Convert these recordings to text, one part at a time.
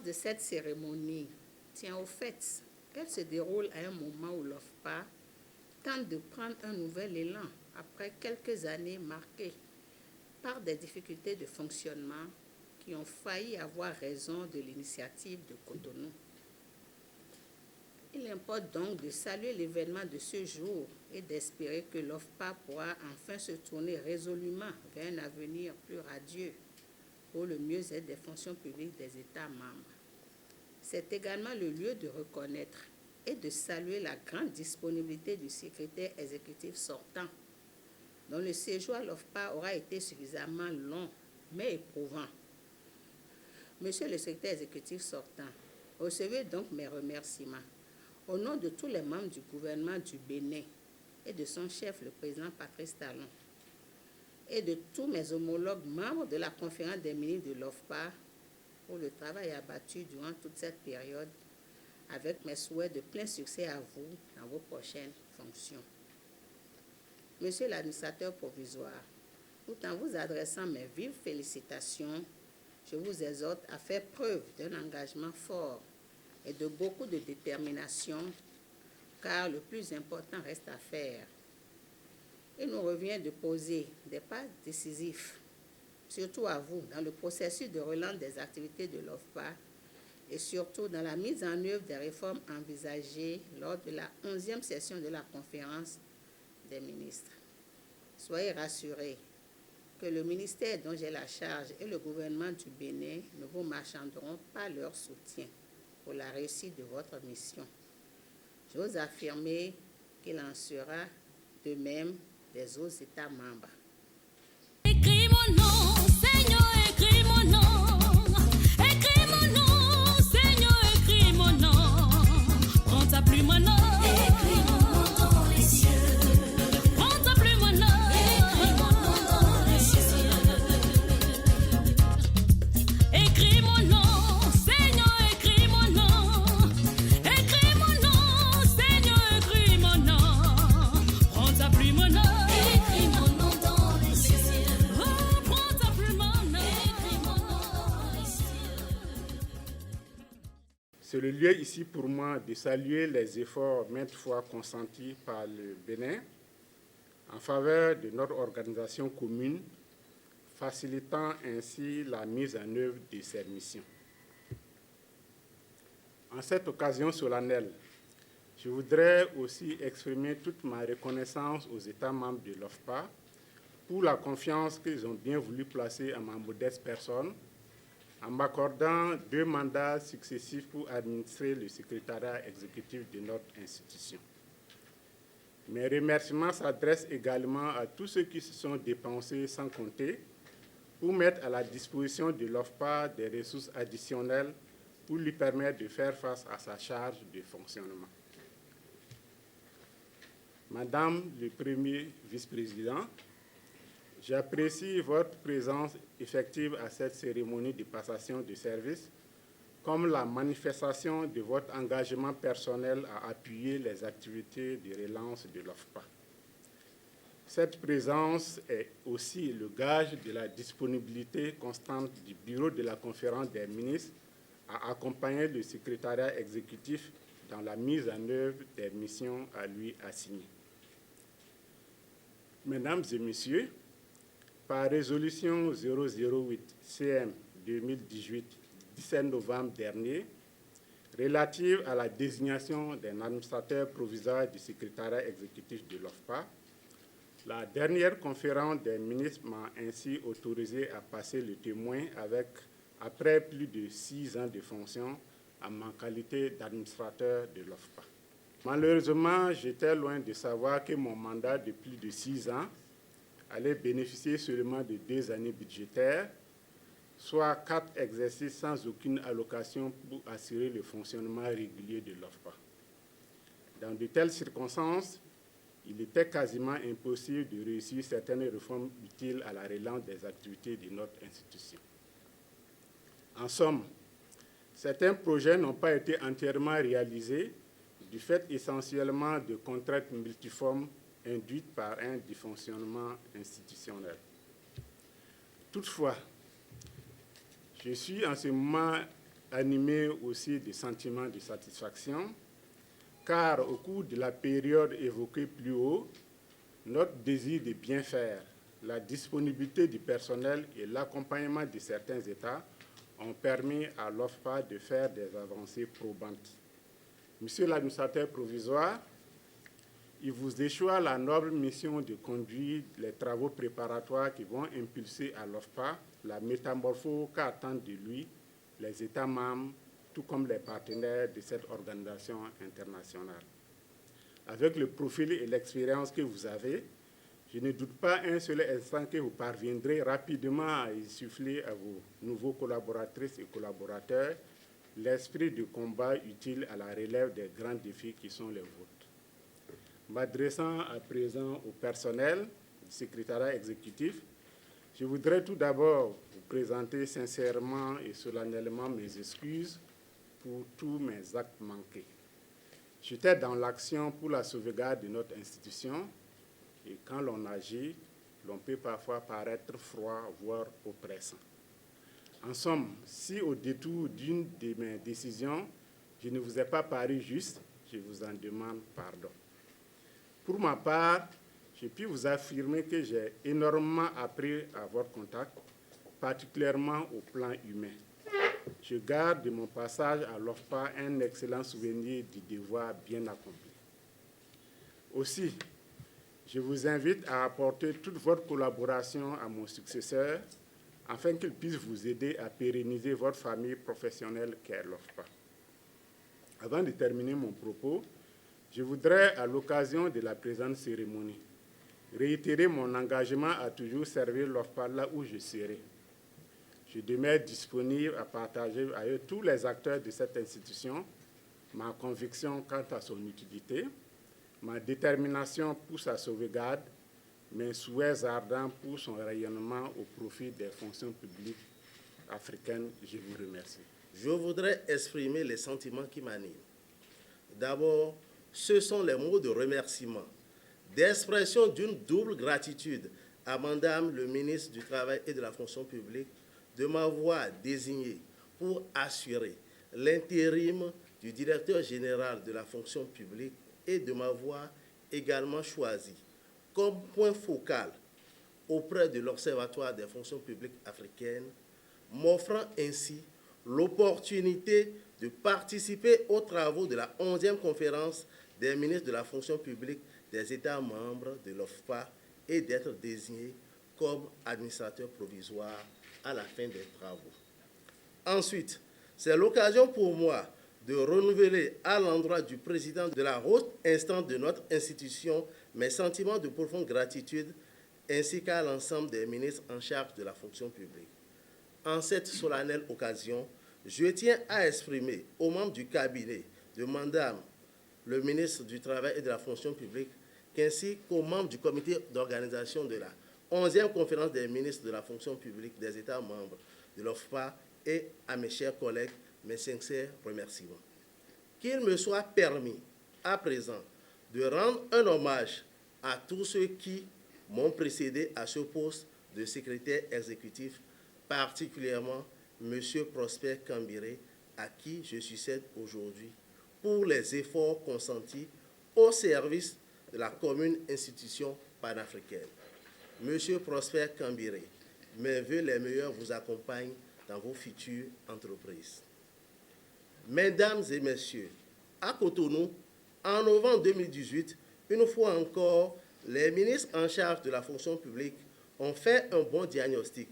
l'importance de cette cérémonie tient au fait qu'elle se déroule à un moment où l'OFPA tente de prendre un nouvel élan après quelques années marquées par des difficultés de fonctionnement qui ont failli avoir raison de l'initiative de Cotonou. Il importe donc de saluer l'événement de ce jour et d'espérer que l'OFPA pourra enfin se tourner résolument vers un avenir plus radieux pour le mieux-être des fonctions publiques des États membres. C'est également le lieu de reconnaître et de saluer la grande disponibilité du secrétaire exécutif sortant, dont le séjour à l'OFPA aura été suffisamment long mais éprouvant. Monsieur le secrétaire exécutif sortant, recevez donc mes remerciements au nom de tous les membres du gouvernement du Bénin et de son chef, le président Patrice Talon, et de tous mes homologues membres de la conférence des ministres de l'OFPA pour le travail abattu durant toute cette période, avec mes souhaits de plein succès à vous dans vos prochaines fonctions. Monsieur l'administrateur provisoire, tout en vous adressant mes vives félicitations, je vous exhorte à faire preuve d'un engagement fort et de beaucoup de détermination, car le plus important reste à faire. Il nous revient de poser des pas décisifs, surtout à vous, dans le processus de relance des activités de l'OFPA et surtout dans la mise en œuvre des réformes envisagées lors de la 11e session de la conférence des ministres. Soyez rassurés que le ministère dont j'ai la charge et le gouvernement du Bénin ne vous marchanderont pas leur soutien pour la réussite de votre mission. J'ose affirmer qu'il en sera de même des autres États membres. Écris mon nom, Seigneur, écris mon nom. Écris mon nom, Seigneur, écris mon nom. Prends ta plume, mon nom. Écris mon nom dans les cieux. Prends ta plume, mon nom. Écris mon nom dans les cieux. Écris mon nom, Seigneur, écris mon nom. Écris mon nom, Seigneur, écris mon nom. Prends ta plume, mon nom. C'est le lieu ici pour moi de saluer les efforts maintes fois consentis par le Bénin en faveur de notre organisation commune, facilitant ainsi la mise en œuvre de ces missions. En cette occasion solennelle, je voudrais aussi exprimer toute ma reconnaissance aux États membres de l'OFPA pour la confiance qu'ils ont bien voulu placer en ma modeste personne, en m'accordant 2 mandats successifs pour administrer le secrétariat exécutif de notre institution. Mes remerciements s'adressent également à tous ceux qui se sont dépensés sans compter pour mettre à la disposition de l'OFPA des ressources additionnelles pour lui permettre de faire face à sa charge de fonctionnement. Madame le Premier vice-président, j'apprécie votre présence effective à cette cérémonie de passation de service comme la manifestation de votre engagement personnel à appuyer les activités de relance de l'OFPA. Cette présence est aussi le gage de la disponibilité constante du Bureau de la Conférence des ministres à accompagner le secrétariat exécutif dans la mise en œuvre des missions à lui assignées. Mesdames et Messieurs, par résolution 008 CM 2018, 17 novembre dernier, relative à la désignation d'un administrateur provisoire du secrétariat exécutif de l'OFPA, la dernière conférence des ministres m'a ainsi autorisé à passer le témoin après plus de 6 ans de fonction en ma qualité d'administrateur de l'OFPA. Malheureusement, j'étais loin de savoir que mon mandat de plus de 6 ans allait bénéficier seulement de 2 années budgétaires, soit 4 exercices sans aucune allocation pour assurer le fonctionnement régulier de l'OFPA. Dans de telles circonstances, il était quasiment impossible de réussir certaines réformes utiles à la relance des activités de notre institution. En somme, certains projets n'ont pas été entièrement réalisés du fait essentiellement de contraintes multiformes induites par un dysfonctionnement institutionnel. Toutefois, je suis en ce moment animé aussi de sentiments de satisfaction, car au cours de la période évoquée plus haut, notre désir de bien faire, la disponibilité du personnel et l'accompagnement de certains États ont permis à l'OFPA de faire des avancées probantes. Monsieur l'administrateur provisoire, il vous échoit la noble mission de conduire les travaux préparatoires qui vont impulser à l'OFPA la métamorphose qu'attendent de lui les États membres, tout comme les partenaires de cette organisation internationale. Avec le profil et l'expérience que vous avez, je ne doute pas un seul instant que vous parviendrez rapidement à insuffler à vos nouveaux collaboratrices et collaborateurs l'esprit de combat utile à la relève des grands défis qui sont les vôtres. M'adressant à présent au personnel du secrétariat exécutif, je voudrais tout d'abord vous présenter sincèrement et solennellement mes excuses pour tous mes actes manqués. J'étais dans l'action pour la sauvegarde de notre institution et quand l'on agit, l'on peut parfois paraître froid, voire oppressant. En somme, si au détour d'une de mes décisions, je ne vous ai pas paru juste, je vous en demande pardon. Pour ma part, je puis vous affirmer que j'ai énormément appris à votre contact, particulièrement au plan humain. Je garde de mon passage à l'OFPA un excellent souvenir du devoir bien accompli. Aussi, je vous invite à apporter toute votre collaboration à mon successeur afin qu'il puisse vous aider à pérenniser votre famille professionnelle qu'est l'OFPA. Avant de terminer mon propos, je voudrais, à l'occasion de la présente cérémonie, réitérer mon engagement à toujours servir l'OFPA là où je serai. Je demeure disponible à partager avec tous les acteurs de cette institution ma conviction quant à son utilité, ma détermination pour sa sauvegarde, mes souhaits ardents pour son rayonnement au profit des fonctions publiques africaines. Je vous remercie. Je voudrais exprimer les sentiments qui m'animent. D'abord, ce sont les mots de remerciement, d'expression d'une double gratitude à Madame le ministre du Travail et de la Fonction publique de m'avoir désigné pour assurer l'intérim du directeur général de la fonction publique et de m'avoir également choisi comme point focal auprès de l'Observatoire des fonctions publiques africaines, m'offrant ainsi l'opportunité de participer aux travaux de la 11e conférence des ministres de la fonction publique des États membres de l'OFPA et d'être désigné comme administrateur provisoire à la fin des travaux. Ensuite, c'est l'occasion pour moi de renouveler à l'endroit du président de la haute instance de notre institution mes sentiments de profonde gratitude ainsi qu'à l'ensemble des ministres en charge de la fonction publique. En cette solennelle occasion, je tiens à exprimer aux membres du cabinet de Madame le ministre du Travail et de la fonction publique, qu'ainsi qu'aux membres du comité d'organisation de la 11e conférence des ministres de la fonction publique des États membres de l'OFPA et à mes chers collègues, mes sincères remerciements. Qu'il me soit permis à présent de rendre un hommage à tous ceux qui m'ont précédé à ce poste de secrétaire exécutif, particulièrement M. Prosper Kambiré, à qui je succède aujourd'hui, pour les efforts consentis au service de la commune institution panafricaine. Monsieur Prosper Kambiré, mes vœux les meilleurs vous accompagnent dans vos futures entreprises. Mesdames et messieurs, à Cotonou, en novembre 2018, une fois encore, les ministres en charge de la fonction publique ont fait un bon diagnostic,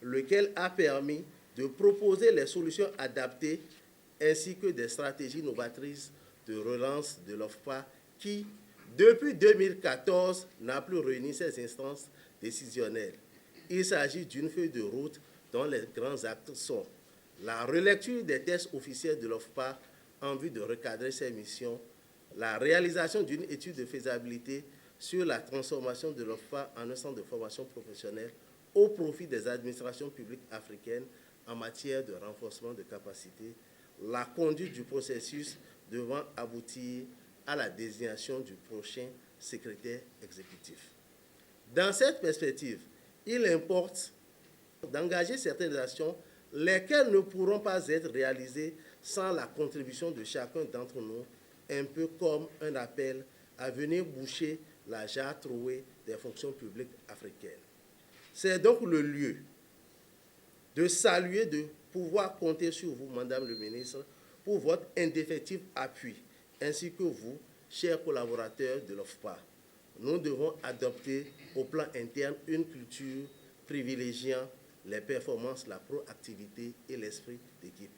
lequel a permis de proposer les solutions adaptées ainsi que des stratégies novatrices de relance de l'OFPA qui, depuis 2014, n'a plus réuni ses instances décisionnelles. Il s'agit d'une feuille de route dont les grands actes sont la relecture des tests officiels de l'OFPA en vue de recadrer ses missions, la réalisation d'une étude de faisabilité sur la transformation de l'OFPA en un centre de formation professionnelle au profit des administrations publiques africaines en matière de renforcement de capacités, la conduite du processus devant aboutir à la désignation du prochain secrétaire exécutif. Dans cette perspective, il importe d'engager certaines actions lesquels ne pourront pas être réalisés sans la contribution de chacun d'entre nous, un peu comme un appel à venir boucher la jarre trouée des fonctions publiques africaines. C'est donc le lieu de saluer, de pouvoir compter sur vous, Madame le ministre, pour votre indéfectible appui, ainsi que vous, chers collaborateurs de l'OFPA. Nous devons adopter au plan interne une culture privilégiant les performances, la proactivité et l'esprit d'équipe.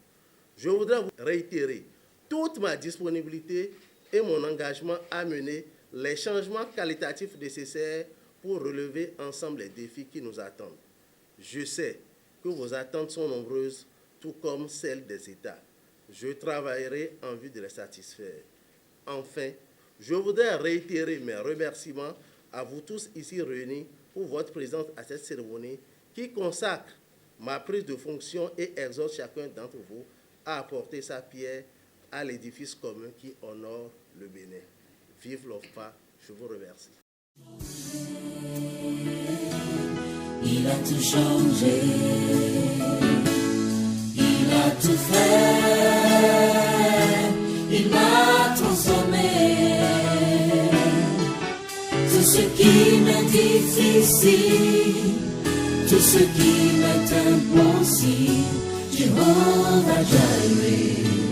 Je voudrais vous réitérer toute ma disponibilité et mon engagement à mener les changements qualitatifs nécessaires pour relever ensemble les défis qui nous attendent. Je sais que vos attentes sont nombreuses, tout comme celles des États. Je travaillerai en vue de les satisfaire. Enfin, je voudrais réitérer mes remerciements à vous tous ici réunis pour votre présence à cette cérémonie qui consacre ma prise de fonction et exhorte chacun d'entre vous à apporter sa pierre à l'édifice commun qui honore le Bénin. Vive l'OFPA, je vous remercie. Il a tout changé, il a tout fait, il m'a transformé. Tout ce qui m'est difficile, tout ce qui m'est impossible, Jehovah Jireh.